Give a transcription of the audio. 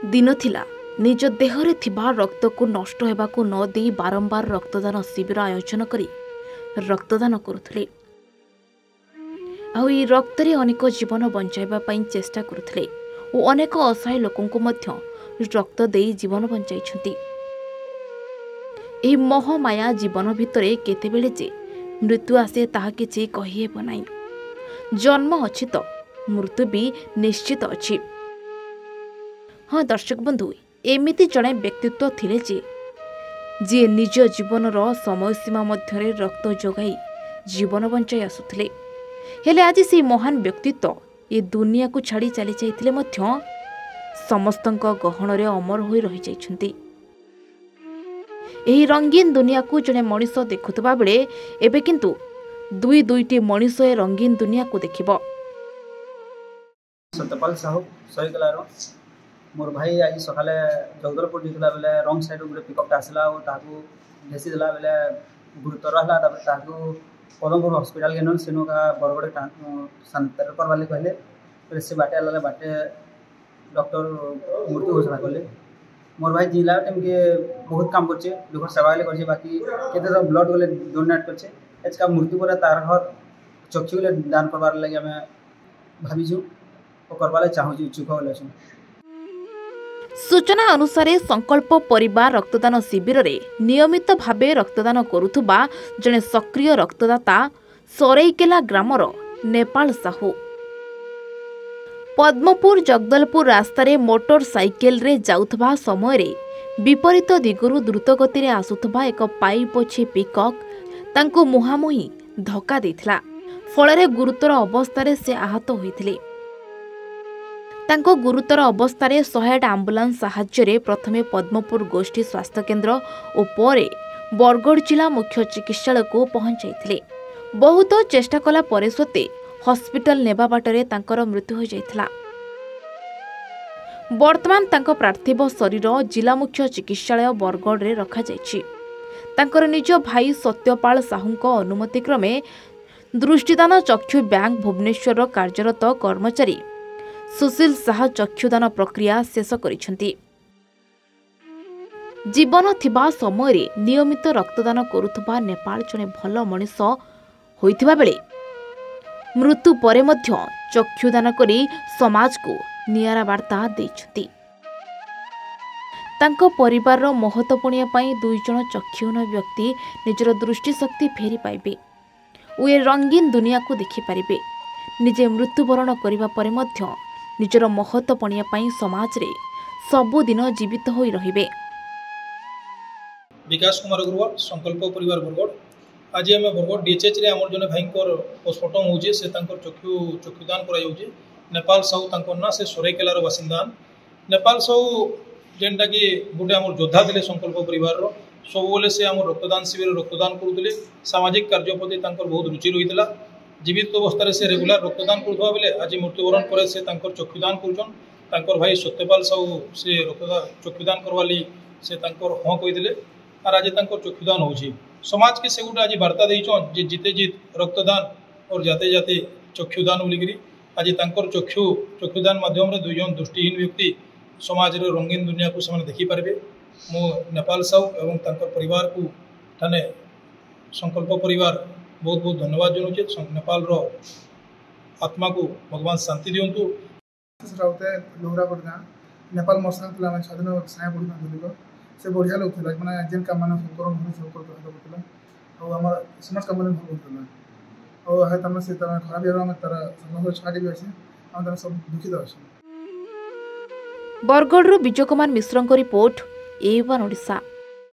दिन थिला निज देहरे थिबा रक्त को नष्ट हेबाकु न देई बारंबार रक्तदान शिविर आयोजन करी रक्तदान करुथिले। आउ रक्तरे अनेक जीवन बंचाइबा पई चेष्टा करुथिले ओ अनेक असहाय लोकंकु मध्य रक्त देई जीवन बंचाइछंती। एही मोहमाया जीवन भितरे केतेबेले जे मृत्यु आसे ताहा किछि कहि हेब नाही। जन्म अछि तो मृत्यु भी निश्चित अछि। हाँ दर्शक बंधु, एमिति जड़े व्यक्तित्व थिले जे निज जीवन समय सीमा मध्य रक्त जोगाई जीवन बंचाई आसुथिले। हेले आज से महान व्यक्तित्व ये दुनिया को छाड़ी चली जाइथिले मध्य समस्तंक गहन रे अमर होई रहि जाइछंती। एही रंगीन दुनिया को जड़े मनीष देखुतबा बेले एबे किंतु दुई दुईटी मनीष ए रंगीन दुनिया को देखिबो। सत्यपाल साहू सहीकलार मोर भाई आज सकाले जगदलपुर जाइला बेले रंग साइड गोटे पिकअप आसला और ताकू ढेसी देला बेले गुरुतर हला ताकू पदमपुर हॉस्पिटल के सेनो का बरगड़े सांतर करवा कहले फिर से बाटे आला बाटे डॉक्टर मृत्यु घोषणा कले। मोर भाई जिला टाइम के बहुत काम करछे लोक सेवा करछे बाकी केते ब्लड गले डोनेट करछे एचका मृत्यु पर तार घर चक्षु गले दान करबार लागि हमें भाबिछु ओ करबाले चाहू इच्छुक होले छु। सूचना अनुसार संकल्प परिवार रक्तदान शिविर रे नियमित भावे रक्तदान करुथुबा जने सक्रिय रक्तदाता सरेईकेला ग्रामर नेपाल साहू पद्मपुर जगदलपुर रास्तार मोटर साइकेल रे जाउथबा समय रे विपरीत दिगरु द्रुतगति रे आसुथबा एक पाइप अछि पिकअप तांको मुहामुही धक्का देथिला। फଳରେ गुरुतर अवस्था से आहत होइथिले। तांको गुरुतर अवस्था 108 आंबुलांस साहाय्य प्रथमे पद्मपुर गोष्ठी स्वास्थ्य केन्द्र और परे बरगड़ जिला मुख्य चिकित्सालय को पहुंचाइथिले। बहुत चेष्टा कला परे सत्ते हॉस्पिटल नेबा बाटरे तांकर मृत्यु हो जाइथिला। वर्तमान तांको पार्थिव शरीर जिला मुख्य चिकित्सालय बरगड़ रे रखा जाइछि। तांकर निज भाई सत्यपाल साहूंको अनुमति क्रमे दृष्टिदान चक्षु बैंक भुवनेश्वर कार्यरत कर्मचारी सुशील साहा चक्षुदान प्रक्रिया शेष करिसेंती। जीवन थिबा समय रे नियमित रक्तदान करुथबा नेपाल जने भल मनीष होइथिबा बेले मृत्यु परे मध्य चक्षुदान करी समाज को नियारा वार्ता दैछंती। तांको परिवार रो महत्वपूर्ण पई दुई जण चक्षुहीन व्यक्ति निजर दृष्टि शक्ति फेरी पाइबे ओ ए रंगीन दुनिया को देखि पारिबे। निजे मृत्युवरण करिबा परे मध्य निजर महत्वपूर्ण पई समाज रे सबुदिन जीवित होई रहिबे। विकास कुमार अग्रवाल संकल्प परिवार बरगड़ आज आम बरगड़ डीएचएच रे आमर जने भाई पोस्टमार्टम होजे से चक्षुदान करा जाउजे। नेपाल साहू तांकर ना से सरेईकेलार बासिंदा। नेपाल साहू जेनटा कि गोटे आम योद्धा थे संकल्प परिवार सब बेले से आम रक्तदान शिविर रक्तदान करुले। सामाजिक कार्य प्रति बहुत रुचि रही है। जीवित अवस्था से रेगुलार रक्तदान करुवा बेले आज मृत्युवरण पर से चक्षुदान कर भाई सत्यपाल साहू से रक्तदान चक्षुदान करवाली से हाँ कही और आज चक्षुदान हो समाज के से गोटे आज वार्ता देचन जे जीते जीत रक्तदान और जाते जाते चक्षुदान बोलिकी आज चक्षुदान माध्यम दुई जन दृष्टिहीन व्यक्ति समाज रे रंगीन दुनिया को से देखिपारे। मु नेपाल साहू एवं परिवार को थाने संकल्प परिवार बहुत बहुत धन्यवाद जनाऊे। नेपाल रो आत्मा को भगवान शांति दिंतु। नेपाल मोर संग मैं स्वाधीन साया पढ़ी से बढ़िया लोग थे मैंने जेन काम मान सब आम समाज काम भल और है से खराब आम तार समस्त छाड़ी भी अच्छे आम तार सब दुखित अच्छे। Bargarh Vijay Kumar Mishra report A1 Odisha.